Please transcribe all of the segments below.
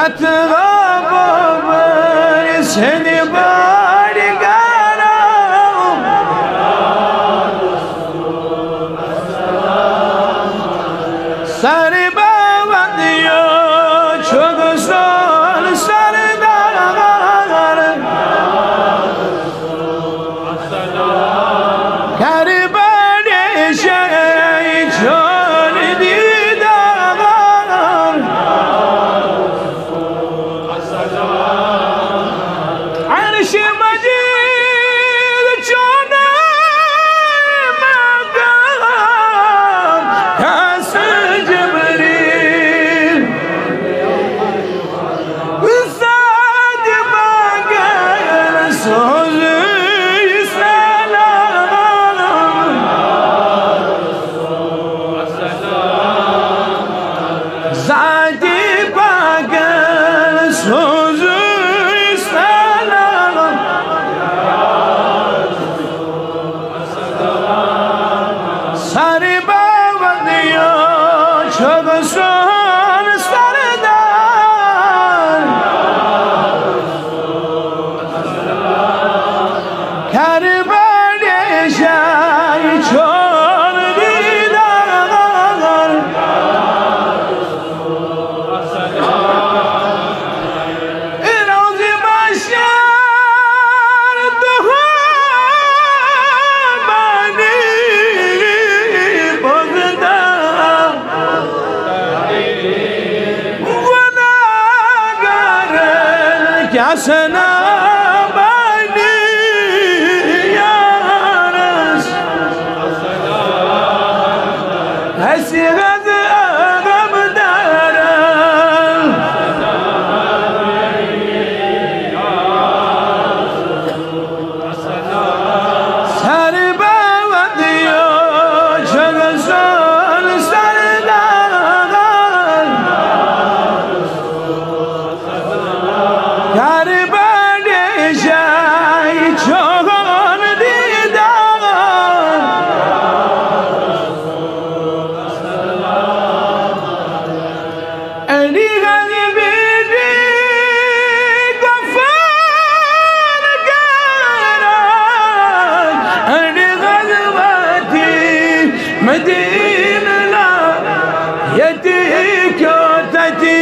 أتغاب برسني بارقانا ساري بابا ديو çok zor sarılar Karibani şey çöl didar Arş-ı Mecid çöne makam Kâs-ı Cibril Üstad bakar sözü Zadi bakar sözü selam Sarı baba diyor çok son sarıdan Karbani şey çok didar يا سلام بني يا رس هسيغد أغم دارا سربا وديو شغسون سردان Karbani şey çok didar Eli galibini gafar garan Eli galibati Medine yedi köteti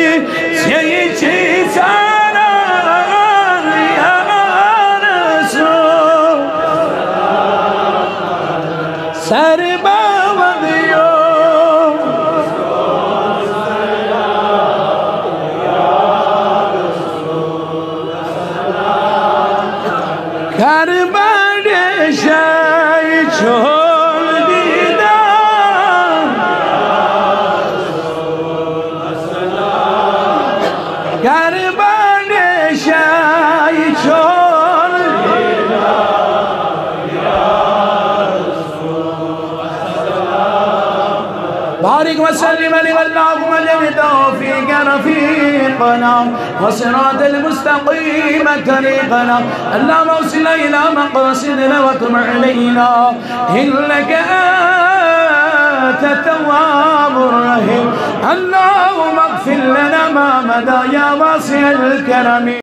Seyçi sana Sarı baba diyor Karbani şey çöl didar Karbani şey çöl بارك وسلم اللهم جل توفيق رفيقنا وصراط المستقيم طريقنا اللهم اوصلنا الى مقاصدنا وتب علينا انك انت التواب الرحيم اللهم اغفر لنا ما مضى يا واسع الكرم